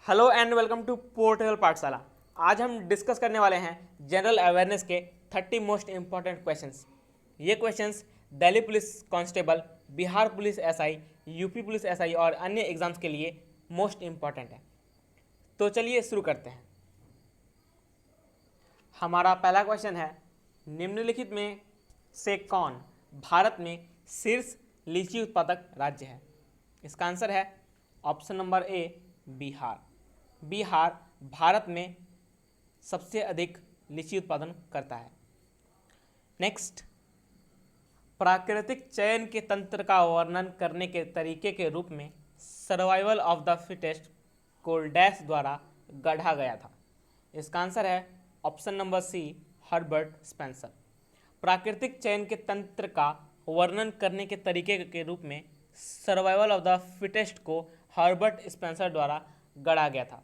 Hello and welcome to Portable Pathshala. आज हम discuss करने वाले हैं जनरल अवेयरनेस के 30 मोस्ट इंपॉर्टेंट क्वेश्चंस। ये questions Delhi police constable, Bihar police SI, UP police SI और अन्य एग्जाम्स के लिए मोस्ट इंपॉर्टेंट है। तो चलिए शुरू करते हैं। हमारा पहला क्वेश्चन है, निम्नलिखित में से कौन भारत में शीर्ष लीची उत्पादक राज्य है? इसका आंसर है option number A Bihar. Bihar Bharat में सबसे अधिक लीची उत्पादन करता है। नेक्स्ट, प्राकृतिक चयन के तंत्र का वर्णन करने के तरीके के रूप में सर्वाइवल ऑफ द फिटेस्ट को डैश द्वारा गढ़ा गया था। इसका आंसर है option number C Herbert Spencer. प्राकृतिक चयन के तंत्र का वर्णन करने के तरीके के रूप में सर्वाइवल ऑफ द फिटेस्ट को हर्बर्ट स्पेंसर द्वारा गढ़ा गया था।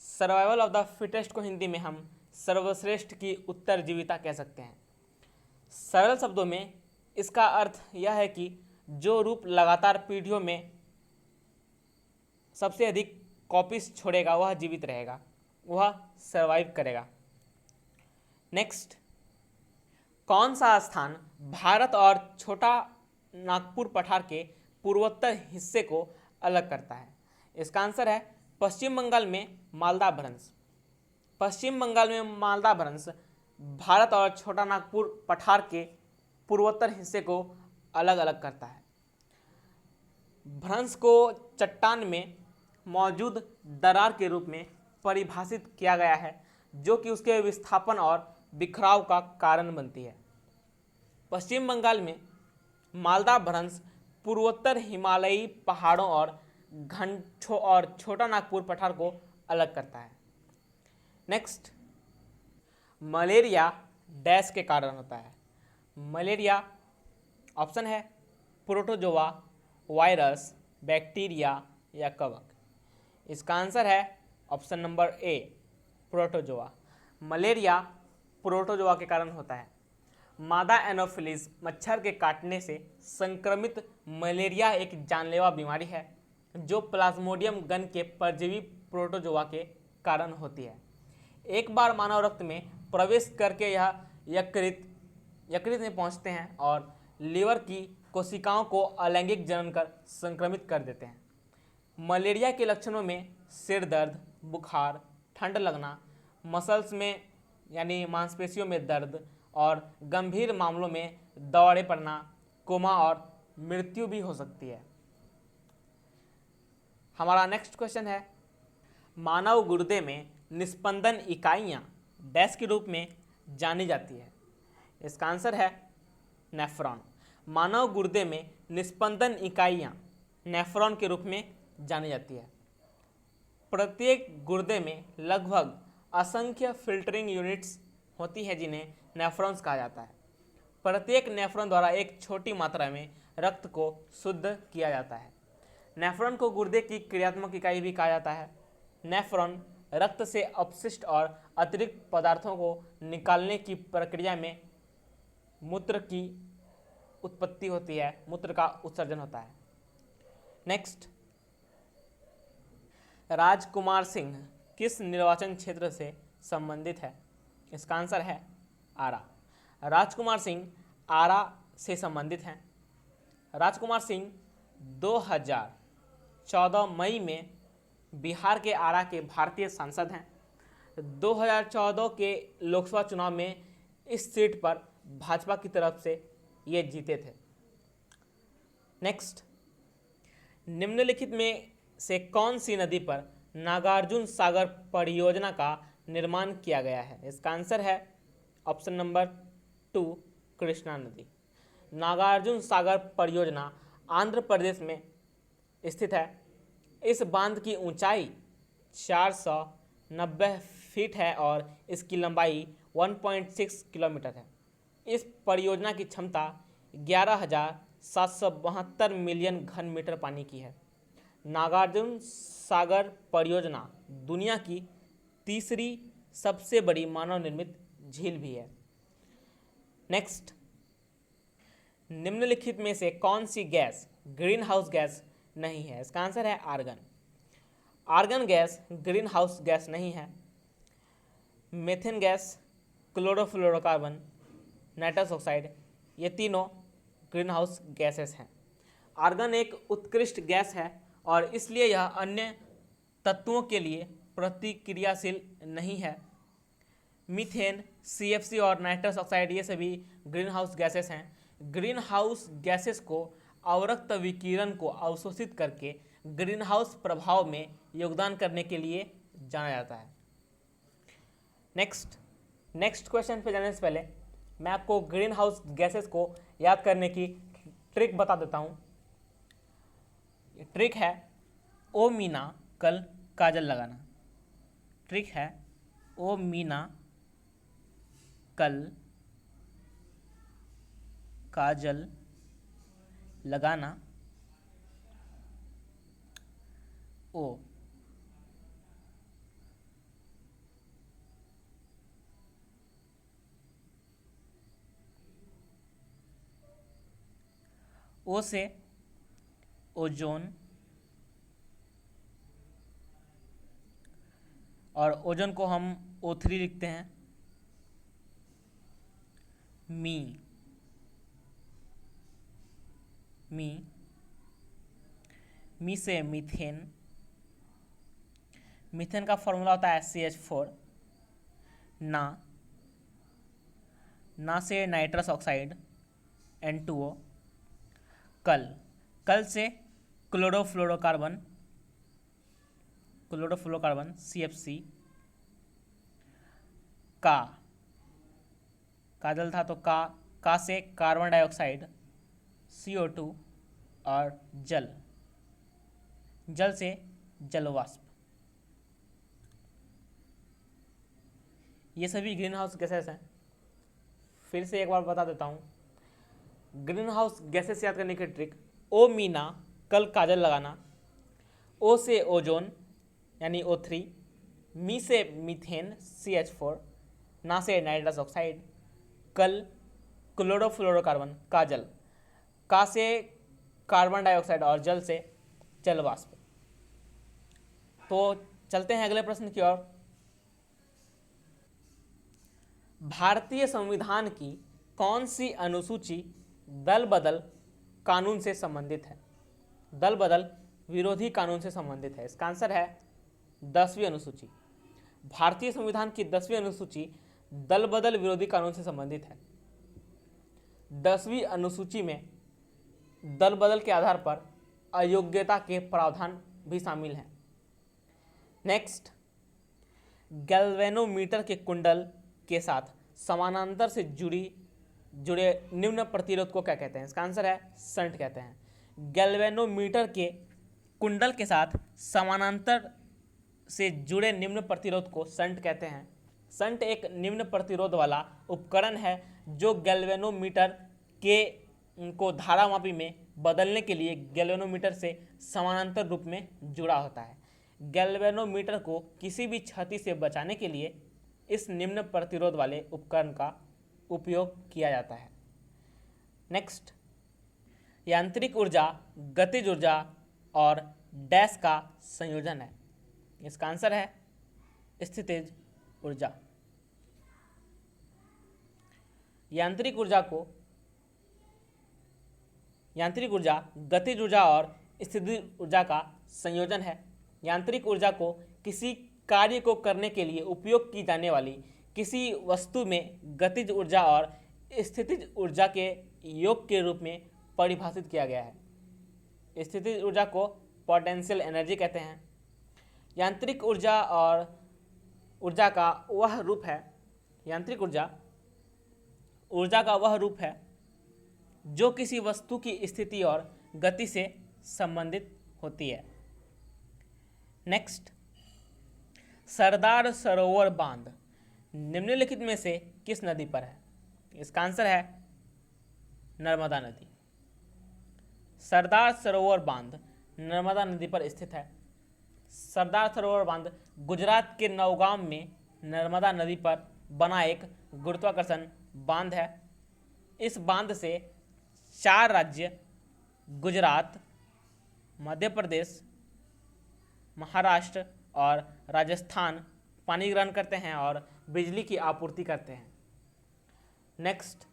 सर्वाइवल ऑफ द फिटेस्ट को हिंदी में हम सर्वश्रेष्ठ की उत्तरजीविता कह सकते हैं। सरल शब्दों में इसका अर्थ यह है कि जो रूप लगातार पीढ़ियों में सबसे अधिक कॉपीज छोड़ेगा वह जीवित रहेगा, वह सर्वाइव करेगा। नेक्स्ट, कौन सा स्थान भारत और छोटा नागपुर पठार के पूर्वोत्तर हिस्से को अलग करता है? इसका आंसर है पश्चिम बंगाल में मालदा भ्रंश। पश्चिम बंगाल में मालदा भ्रंश भारत और छोटा नागपुर पठार के पूर्वोत्तर हिस्से को अलग अलग करता है। भ्रंश को चट्टान में मौजूद दरार के रूप में परिभाषित किया गया है, जो कि उसके विस्थापन और बिखराव का कारण बनती है। पश्चिम बंगाल में मालदा भ्रंश पूर्वोत्तर हिमालयी पहाड़ों और घंटों और छोटा नागपुर पठार को अलग करता है। नेक्स्ट, मलेरिया डैश के कारण होता है? मलेरिया ऑप्शन है प्रोटोजोआ, वायरस, बैक्टीरिया या कवक। इसका आंसर है option number A protozoa. Malaria protozoa के कारण होता है। मादा एनोफिलीज मच्छर के काटने से संक्रमित मलेरिया एक जानलेवा बीमारी है जो प्लाज्मोडियम गण के परजीवी प्रोटोजोआ के कारण होती है। एक बार मानव रक्त में प्रवेश करके यह यकृत में पहुंचते हैं और लीवर की कोशिकाओं को अलैंगिक जनन कर संक्रमित कर देते हैं। मलेरिया के लक्षणों में सिर दर्द, बुखार, ठंड लगना, मसल्स में यानी मांसपेशियों में दर्द और गंभीर मामलों में दौड़े पड़ना, कोमा और मृत्यु भी हो सकती है। हमारा नेक्स्ट क्वेश्चन है, मानव गुर्दे में निस्पंदन इकाइयाँ डैश के रूप में जानी जाती है? इसका आंसर है नेफ्रॉन। मानव गुर्दे में निस्पंदन इकाइयाँ नेफ्रॉन के रूप में जानी जाती है। प्रत्येक गुर्दे में लगभग असंख्य फिल्टरिंग यूनिट्स होती है जिन्हें नेफ्रॉन्स कहा जाता है। प्रत्येक नेफ्रॉन द्वारा एक छोटी मात्रा में रक्त को शुद्ध किया जाता है। नेफ्रॉन को गुर्दे की क्रियात्मक इकाई भी कहा जाता है। नेफ्रॉन रक्त से अपशिष्ट और अतिरिक्त पदार्थों को निकालने की प्रक्रिया में मूत्र की उत्पत्ति होती है, मूत्र का उत्सर्जन होता है। नेक्स्ट, राजकुमार सिंह किस निर्वाचन क्षेत्र से संबंधित है? इसका आंसर है आरा। राजकुमार सिंह आरा से संबंधित हैं। राजकुमार सिंह 2014 मई में बिहार के आरा के भारतीय सांसद हैं। 2014 के लोकसभा चुनाव में इस सीट पर भाजपा की तरफ से ये जीते थे। नेक्स्ट, निम्नलिखित में से कौन सी नदी पर नागार्जुन सागर परियोजना का निर्माण किया गया है? इसका आंसर है ऑप्शन नंबर 2 कृष्णा नदी। नागार्जुन सागर परियोजना आंध्र प्रदेश में स्थित है। इस बांध की ऊंचाई 490 फीट है और इसकी लंबाई 1.6 किलोमीटर है। इस परियोजना की क्षमता 11,772 मिलियन घन मीटर पानी की है। नागार्जुन सागर परियोजना दुनिया की तीसरी सबसे बड़ी मानव निर्मित झील भी है। नेक्स्ट, निम्नलिखित में से कौन सी गैस ग्रीन हाउस गैस नहीं है? इसका आंसर है argon. Argon gas greenhouse gas नहीं है। Methane gas, chlorofluorocarbon, nitrous oxide, ये तीनों ग्रीन हाउस गैसेस हैं। आर्गन एक उत्कृष्ट गैस है और इसलिए यह अन्य तत्वों के लिए प्रतिक्रियाशील नहीं है। मीथेन, सीएफसी और नाइट्रस ऑक्साइड ये सभी ग्रीन हाउस गैसेस हैं। ग्रीन हाउस गैसेस को अवरक्त विकिरण को अवशोषित करके ग्रीन हाउस प्रभाव में योगदान करने के लिए जाना जाता है। नेक्स्ट क्वेश्चन पे जाने से पहले मैं आपको ग्रीन हाउस गैसेस को याद करने की ट्रिक बता देता हूँ। ट्रिक है ओ मीना कल काजल लगाना। ट्रिक है ओ मीना कल काजल लगाना। ओ से ओजोन, और ओजोन को हम O3 लिखते हैं। मी से मीथेन, मीथेन का फॉर्मूला होता है CH4। ना से नाइट्रस ऑक्साइड N2O। कल से क्लोरोफ्लोरोकार्बन CFC। काजल था तो का से कार्बन डाइऑक्साइड CO2 और जल से जलवाष्प। ये सभी ग्रीन हाउस गैसेस हैं। फिर से एक बार बता देता हूँ। ग्रीन हाउस गैसेस याद करने की ट्रिक, ओ मीना कल काजल लगाना। ओ से ओजोन यानी O3, मी से मीथेन CH4, ना से नाइट्रस ऑक्साइड, कल क्लोरोफ्लोरोकार्बन काजल, का से कार्बन डाइऑक्साइड और जल से जलवाष्प। तो चलते हैं अगले प्रश्न की ओर। भारतीय संविधान की कौन सी अनुसूची दल बदल कानून से संबंधित है? दल बदल विरोधी कानून से संबंधित है। इसका आंसर है 10वीं अनुसूची। भारतीय संविधान की 10वीं अनुसूची दल बदल विरोधी कानून से संबंधित है। 10वीं अनुसूची में दल बदल के आधार पर अयोग्यता के प्रावधान भी शामिल हैं। नेक्स्ट, गैल्वेनोमीटर के कुंडल के साथ समानांतर से जुड़े निम्न प्रतिरोध को क्या कहते हैं? इसका आंसर है शंट कहते हैं। गैल्वेनोमीटर के कुंडल के साथ समानांतर से जुड़े निम्न प्रतिरोध को शंट कहते हैं। शंट एक निम्न प्रतिरोध वाला उपकरण है जो गैल्वेनोमीटर को धारामापी में बदलने के लिए गैल्वेनोमीटर से समानांतर रूप में जुड़ा होता है। गैल्वेनोमीटर को किसी भी क्षति से बचाने के लिए इस निम्न प्रतिरोध वाले उपकरण का उपयोग किया जाता है। नेक्स्ट, यांत्रिक ऊर्जा गतिज ऊर्जा और डैश का संयोजन है। इसका आंसर है स्थितिज ऊर्जा। यांत्रिक ऊर्जा गतिज ऊर्जा और स्थितिज ऊर्जा का संयोजन है। यांत्रिक ऊर्जा को किसी कार्य को करने के लिए उपयोग की जाने वाली किसी वस्तु में गतिज ऊर्जा और स्थितिज ऊर्जा के योग के रूप में परिभाषित किया गया है। स्थितिज ऊर्जा को पोटेंशियल एनर्जी कहते हैं। यांत्रिक ऊर्जा और ऊर्जा का वह रूप है, यांत्रिक ऊर्जा का वह रूप है जो किसी वस्तु की स्थिति और गति से संबंधित होती है। नेक्स्ट, सरदार सरोवर बांध निम्नलिखित में से किस नदी पर है? इसका आंसर है नर्मदा नदी। सरदार सरोवर बांध नर्मदा नदी पर स्थित है। सरदार सरोवर बांध गुजरात के नौगांव में नर्मदा नदी पर बना एक गुरुत्वाकर्षण बांध है। इस बांध से 4 राज्य गुजरात, मध्य प्रदेश, महाराष्ट्र और राजस्थान पानी ग्रहण करते हैं और बिजली की आपूर्ति करते हैं। नेक्स्ट,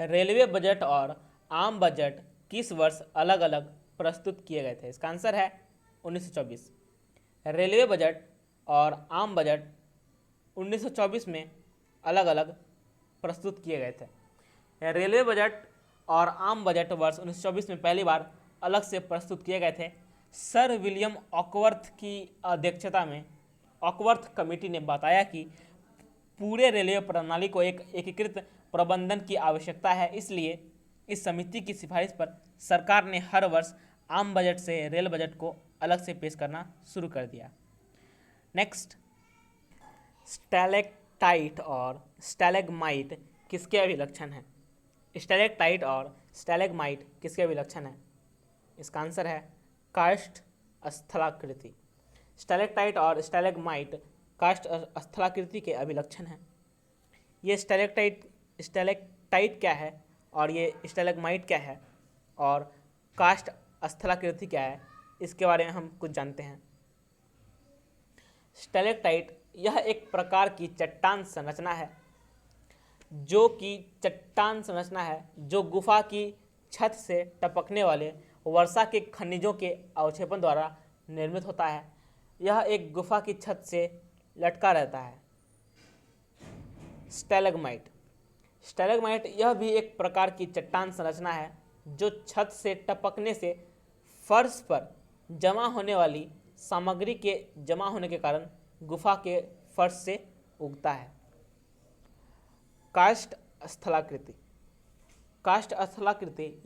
रेलवे बजट और आम बजट किस वर्ष अलग अलग प्रस्तुत किए गए थे? इसका आंसर है 1924। रेलवे बजट और आम बजट 1924 में अलग अलग प्रस्तुत किए गए थे। रेलवे बजट और आम बजट वर्ष 1924 में पहली बार अलग से प्रस्तुत किए गए थे। सर विलियम ऑकवर्थ की अध्यक्षता में ऑकवर्थ कमेटी ने बताया कि पूरे रेलवे प्रणाली को एक एकीकृत प्रबंधन की आवश्यकता है, इसलिए इस समिति की सिफारिश पर सरकार ने हर वर्ष आम बजट से रेल बजट को अलग से पेश करना शुरू कर दिया। नेक्स्ट, स्टैलेक्टाइट और स्टैलेग्माइट किसके अभिलक्षण हैं? स्टैलेक्टाइट और स्टैलेग्माइट किसके अभिलक्षण हैं? इसका आंसर है काष्ठ स्थलाकृति। स्टैलेक्टाइट और स्टैलेग्माइट काष्ठ स्थलाकृति के अभिलक्षण हैं। ये स्टैलेक्टाइट क्या है और ये स्टैलेग्माइट क्या है और काष्ठ स्थलाकृति क्या है, इसके बारे में हम कुछ जानते हैं। स्टैलेक्टाइट यह एक प्रकार की चट्टान संरचना है जो गुफा की छत से टपकने वाले वर्षा के खनिजों के अवक्षेपण द्वारा निर्मित होता है। यह एक गुफा की छत से लटका रहता है। स्टैलेग्माइट यह भी एक प्रकार की चट्टान संरचना है जो छत से टपकने से फर्श पर जमा होने वाली सामग्री के जमा होने के कारण गुफा के फर्श से उगता है। काष्ठ स्थलाकृति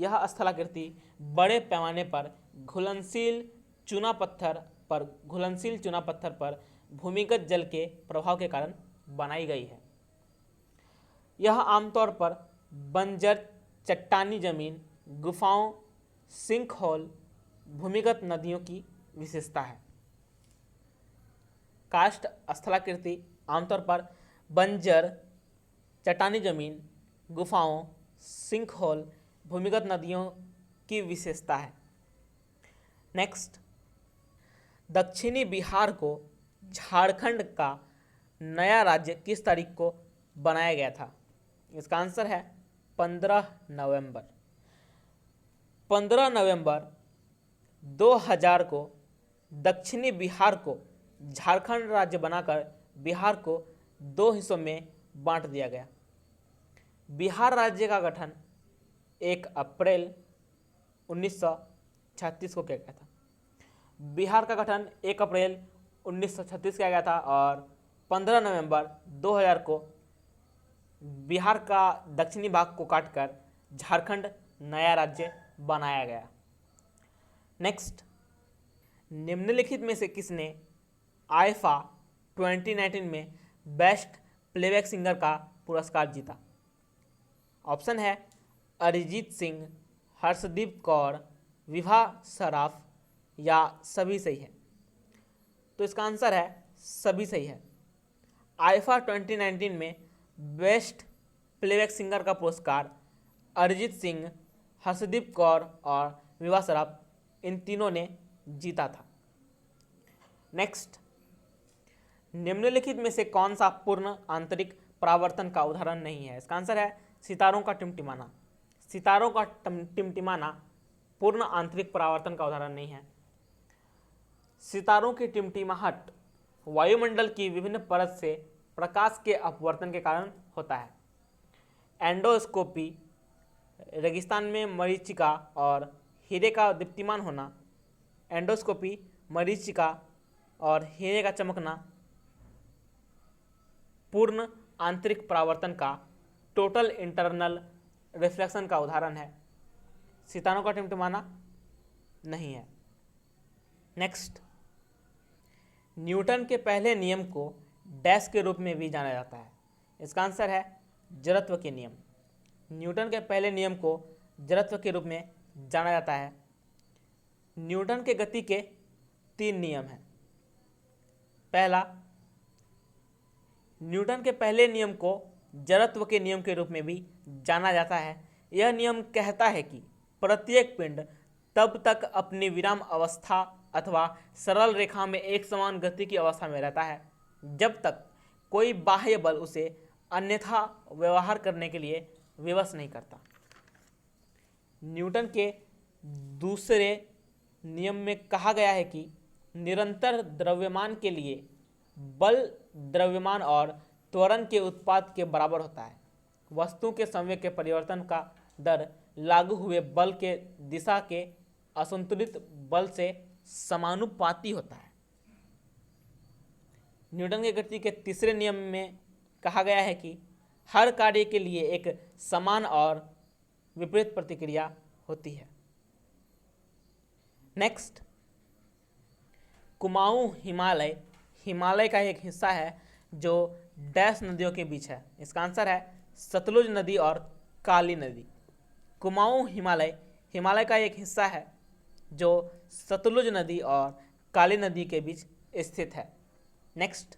यह स्थलाकृति बड़े पैमाने पर घुलनशील चूना पत्थर पर भूमिगत जल के प्रभाव के कारण बनाई गई है। यह आमतौर पर बंजर चट्टानी जमीन, गुफाओं, सिंक होल, भूमिगत नदियों की विशेषता है। काष्ठ स्थलाकृति आमतौर पर बंजर चट्टानी जमीन, गुफाओं, सिंक होल, भूमिगत नदियों की विशेषता है। नेक्स्ट, दक्षिणी बिहार को झारखंड का नया राज्य किस तारीख को बनाया गया था? इसका आंसर है 15 नवंबर। 15 नवंबर 2000 को दक्षिणी बिहार को झारखंड राज्य बनाकर बिहार को दो हिस्सों में बांट दिया गया। बिहार राज्य का गठन 1 अप्रैल 1936 को किया गया था। बिहार का गठन 1 अप्रैल 1936 किया गया था और 15 नवंबर 2000 को बिहार का दक्षिणी भाग को काटकर झारखंड नया राज्य बनाया गया। नेक्स्ट, निम्नलिखित में से किसने आईफा 2019 में बेस्ट प्लेबैक सिंगर का पुरस्कार जीता? ऑप्शन है अरिजीत सिंह, हर्षदीप कौर, विभा सराफ या सभी सही है। तो इसका आंसर है सभी सही है। आईफा 2019 में बेस्ट प्लेबैक सिंगर का पुरस्कार अरिजीत सिंह, हर्षदीप कौर और विभा सराफ इन तीनों ने जीता था। नेक्स्ट, निम्नलिखित में से कौन सा पूर्ण आंतरिक परावर्तन का उदाहरण नहीं है? इसका आंसर है सितारों का टिमटिमाना। सितारों का टिमटिमाना पूर्ण आंतरिक परावर्तन का उदाहरण नहीं है। सितारों की टिमटिमाहट वायुमंडल की विभिन्न परत से प्रकाश के अपवर्तन के कारण होता है। एंडोस्कोपी, रेगिस्तान में मरीचिका और हीरे का दीप्तिमान होना, एंडोस्कोपी, मरीचिका और हीरे का चमकना पूर्ण आंतरिक परावर्तन का टोटल इंटरनल रिफ्लेक्शन का उदाहरण है। सितारों का टिमटिमाना नहीं है। नेक्स्ट, न्यूटन के पहले नियम को डैश के रूप में भी जाना जाता है। इसका आंसर है जड़त्व के नियम। न्यूटन के पहले नियम को जड़त्व के रूप में जाना जाता है। न्यूटन के गति के 3 नियम हैं। पहला, न्यूटन के पहले नियम को जड़त्व के नियम के रूप में भी जाना जाता है। यह नियम कहता है कि प्रत्येक पिंड तब तक अपनी विराम अवस्था अथवा सरल रेखा में एक समान गति की अवस्था में रहता है जब तक कोई बाह्य बल उसे अन्यथा व्यवहार करने के लिए विवश नहीं करता। न्यूटन के दूसरे नियम में कहा गया है कि निरंतर द्रव्यमान के लिए बल द्रव्यमान और त्वरण के उत्पाद के बराबर होता है। वस्तु के संवेग के परिवर्तन का दर लागू हुए बल के दिशा के असंतुलित बल से समानुपाती होता है। न्यूटन के गति के तीसरे नियम में कहा गया है कि हर कार्य के लिए एक समान और विपरीत प्रतिक्रिया होती है। नेक्स्ट, कुमाऊं हिमालय हिमालय का एक हिस्सा है जो डैश नदियों के बीच है। इसका आंसर है सतलुज नदी और काली नदी। कुमाऊं हिमालय हिमालय का एक हिस्सा है जो सतलुज नदी और काली नदी के बीच स्थित है। नेक्स्ट,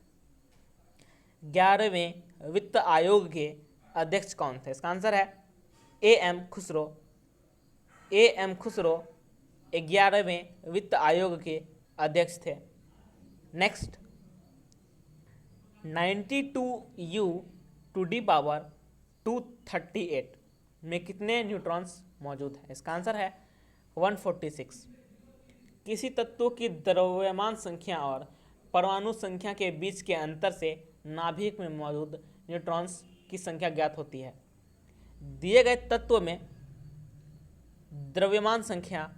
11वें वित्त आयोग के अध्यक्ष कौन थे? इसका आंसर है एम खुसरो। एम खुसरो 11वें वित्त आयोग के अध्यक्ष थे। Next, 92U to D power 238 में कितने न्यूट्रॉन्स मौजूद हैं? इसका आंसर है 146। किसी तत्व की द्रव्यमान संख्या और परमाणु संख्या के बीच के अंतर से नाभिक में मौजूद न्यूट्रॉन्स की संख्या ज्ञात होती है। दिए गए तत्व में द्रव्यमान संख्या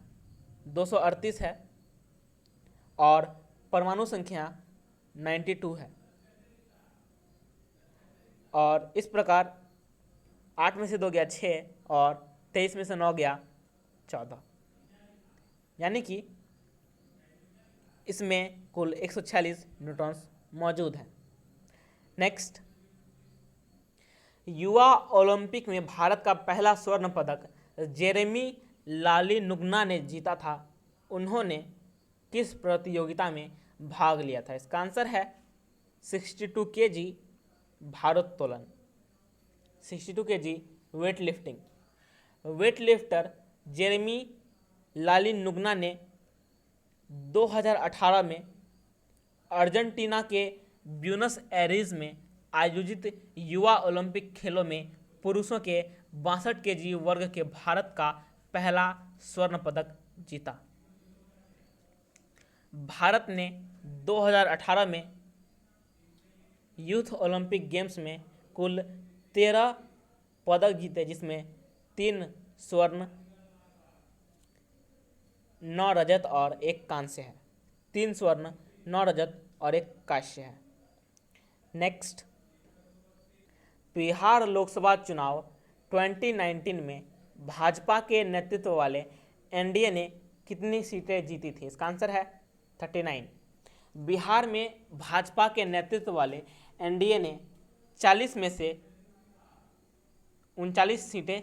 238 है और परमाणु संख्या 92 है, और इस प्रकार 8 में से 2 गया 6 और 23 में से 9 गया 14, यानी कि इसमें कुल 146 न्यूट्रॉन्स मौजूद हैं। नेक्स्ट, युवा ओलंपिक में भारत का पहला स्वर्ण पदक जेरेमी लालिनुग्ना ने जीता था। उन्होंने किस प्रतियोगिता में भाग लिया था? इसका आंसर है 62 kg भारोत्तोलन, 62 kg weight lifting. Weight lifter Jeremy Lalrinnunga ने 2018 में अर्जेंटीना के ब्यूनस एरीज में आयोजित युवा ओलंपिक खेलों में पुरुषों के 62 kg वर्ग के भारत का पहला स्वर्ण पदक जीता। भारत ने 2018 में यूथ ओलंपिक गेम्स में कुल 13 पदक जीते, जिसमें 3 स्वर्ण, 9 रजत और 1 कांस्य है। 3 स्वर्ण, 9 रजत और 1 कांस्य है। नेक्स्ट, बिहार लोकसभा चुनाव 2019 में भाजपा के नेतृत्व वाले एनडीए ने कितनी सीटें जीती थी? इसका आंसर है 39। बिहार में भाजपा के नेतृत्व वाले एनडीए ने 40 में से 39 सीटें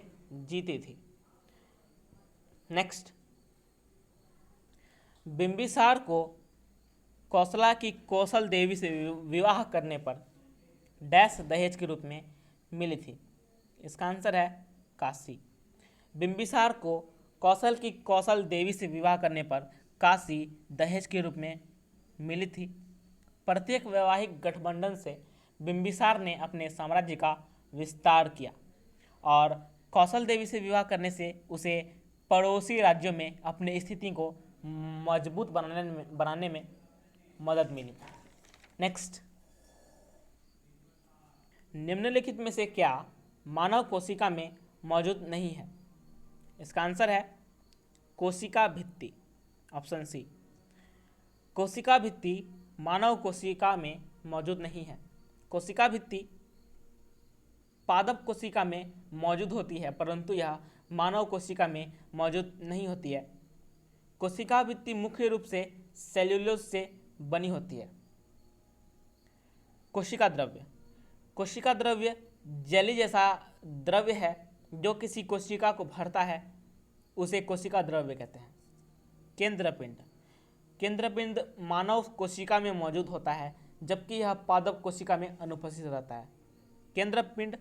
जीती थी। नेक्स्ट, बिंबिसार को कौशला की कौशल देवी से विवाह करने पर डैश दहेज के रूप में मिली थी? इसका आंसर है काशी। बिंबिसार को कौशल की कौशल देवी से विवाह करने पर काशी दहेज के रूप में मिली थी। प्रत्येक वैवाहिक गठबंधन से बिंबिसार ने अपने साम्राज्य का विस्तार किया और कौशल देवी से विवाह करने से उसे पड़ोसी राज्यों में अपनी स्थिति को मजबूत बनाने में मदद मिली। नेक्स्ट, निम्नलिखित में से क्या मानव कोशिका में मौजूद नहीं है? इसका आंसर है कोशिका भित्ति, ऑप्शन सी। कोशिका भित्ति मानव कोशिका में मौजूद नहीं है। कोशिका भित्ति पादप कोशिका में मौजूद होती है, परंतु यह मानव कोशिका में मौजूद नहीं होती है। कोशिका भित्ति मुख्य रूप से सेल्यूलोज से बनी होती है। कोशिका द्रव्य, कोशिका द्रव्य जेली जैसा द्रव्य है जो किसी कोशिका को भरता है, उसे कोशिका द्रव्य कहते हैं। केंद्रपिंड, केंद्रपिंड मानव कोशिका में मौजूद होता है, जबकि यह पादप कोशिका में अनुपस्थित रहता है। केंद्रपिंड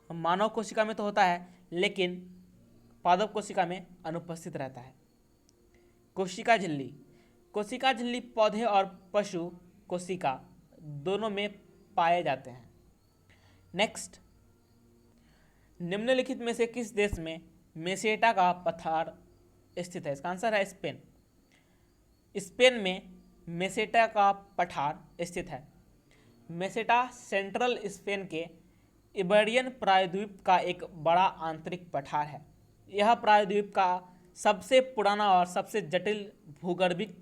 मानव कोशिका में तो होता है, लेकिन पादप कोशिका में अनुपस्थित रहता है। कोशिका झिल्ली, कोशिका झिल्ली पौधे और पशु कोशिका दोनों में पाए जाते हैं। नेक्स्ट, निम्नलिखित में से किस देश में मेसेटा का पठार स्थित है? इसका आंसर है स्पेन। स्पेन में मेसेटा का पठार स्थित है। मेसेटा सेंट्रल स्पेन के इबेरियन प्रायद्वीप का एक बड़ा आंतरिक पठार है। यह प्रायद्वीप का सबसे पुराना और सबसे जटिल भूगर्भिक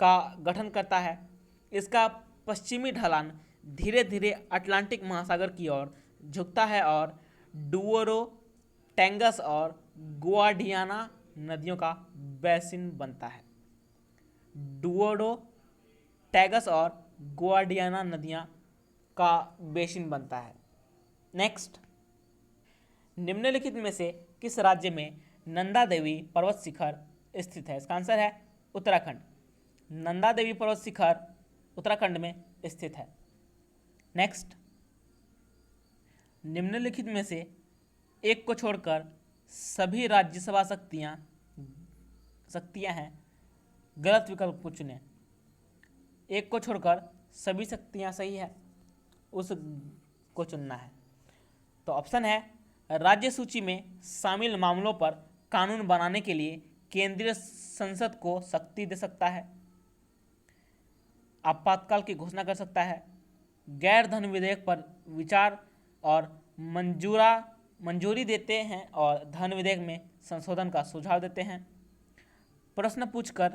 का गठन करता है। इसका पश्चिमी ढलान धीरे धीरे अटलांटिक महासागर की ओर झुकता है और डुओरो, टैंगस और गुआडियाना नदियों का बेसिन बनता है। डुओरो, टैगस और गुआडियाना नदियां का बेसिन बनता है। नेक्स्ट, निम्नलिखित में से किस राज्य में नंदा देवी पर्वत शिखर स्थित है? इसका आंसर है उत्तराखंड। नंदा देवी पर्वत शिखर उत्तराखंड में स्थित है। नेक्स्ट, निम्नलिखित में से एक को छोड़कर सभी राज्यसभा शक्तियां हैं, गलत विकल्प को चुनें। एक को छोड़कर सभी शक्तियां सही है, उस को चुनना है। तो ऑप्शन है, राज्य सूची में शामिल मामलों पर कानून बनाने के लिए केंद्रीय संसद को शक्ति दे सकता है, आपातकाल की घोषणा कर सकता है, गैर धन विधेयक पर विचार और मंजूरी देते हैं और धन विधेयक में संशोधन का सुझाव देते हैं, प्रश्न पूछकर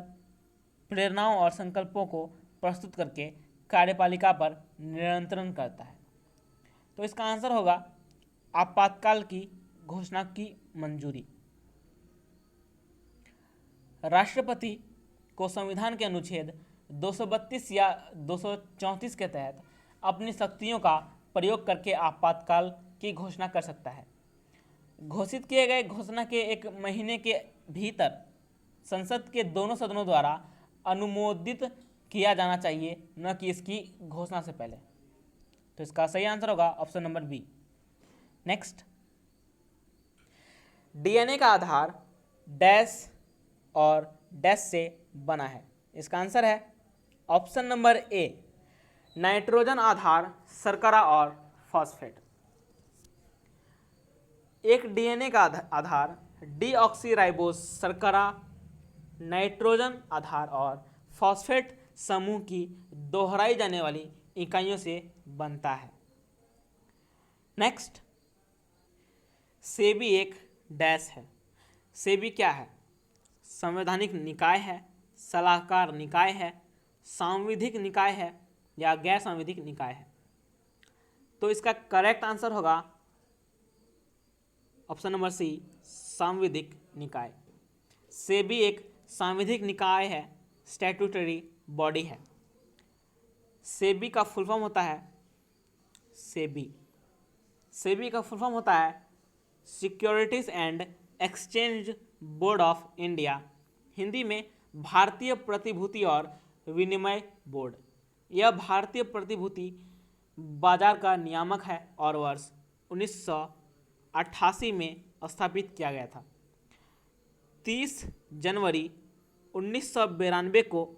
प्रेरणाओं और संकल्पों को प्रस्तुत करके कार्यपालिका पर नियंत्रण करता है। तो इसका आंसर होगा आपातकाल की घोषणा की मंजूरी। राष्ट्रपति को संविधान के अनुच्छेद 232 या 234 के तहत अपनी शक्तियों का प्रयोग करके आपातकाल की घोषणा कर सकता है। घोषित किए गए घोषणा के 1 महीने के भीतर संसद के दोनों सदनों द्वारा अनुमोदित किया जाना चाहिए, न कि इसकी घोषणा से पहले। तो इसका सही आंसर होगा option number B. Next, DNA का आधार डैश और डैश से बना है। इसका आंसर है ऑप्शन नंबर ए, नाइट्रोजन आधार शर्करा और फॉस्फेट। एक डीएनए का आधार डीऑक्सीराइबोज शर्करा, नाइट्रोजन आधार और फॉस्फेट समूह की दोहराई जाने वाली इकाइयों से बनता है। नेक्स्ट, सेबी एक डैश है। सेबी क्या है? संवैधानिक निकाय है, सलाहकार निकाय है, सांविधिक निकाय है या गैर सांविधिक निकाय है? तो इसका करेक्ट आंसर होगा ऑप्शन नंबर सी, सांविधिक निकाय। सेबी एक सांविधिक निकाय है, स्टैट्यूटरी बॉडी है। सेबी का फुल फॉर्म होता है सेबी का फुल फॉर्म होता है securities and exchange board of India, Hindi में भारतीय प्रतिभूति और विनिमय बोर्ड। यह भारतीय प्रतिभूति बाजार का नियामक है और वर्ष 1988 में स्थापित किया गया था। 30 जनवरी 1992 को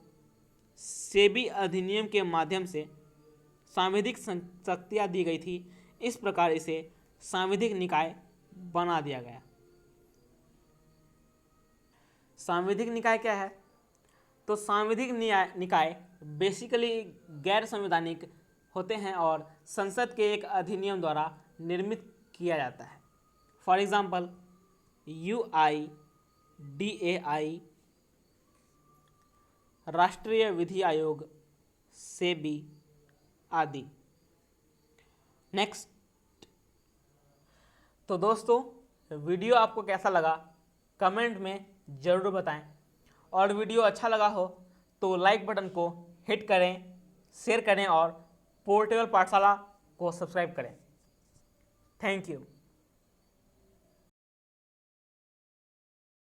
सेबी अधिनियम के माध्यम से सांविधिक शक्तियाँ दी गई थी। इस प्रकार इसे सांविधिक निकाय बना दिया गया। सांविधिक निकाय क्या है? तो सांविधिक निकाय बेसिकली गैर संवैधानिक होते हैं और संसद के एक अधिनियम द्वारा निर्मित किया जाता है। फॉर एग्जाम्पल यूआई, डीएआई, राष्ट्रीय विधि आयोग, सेबी आदि। नेक्स्ट, तो दोस्तों वीडियो आपको कैसा लगा कमेंट में ज़रूर बताएं और वीडियो अच्छा लगा हो तो लाइक बटन को हिट करें, शेयर करें और पोर्टेबल पाठशाला को सब्सक्राइब करें। Thank you.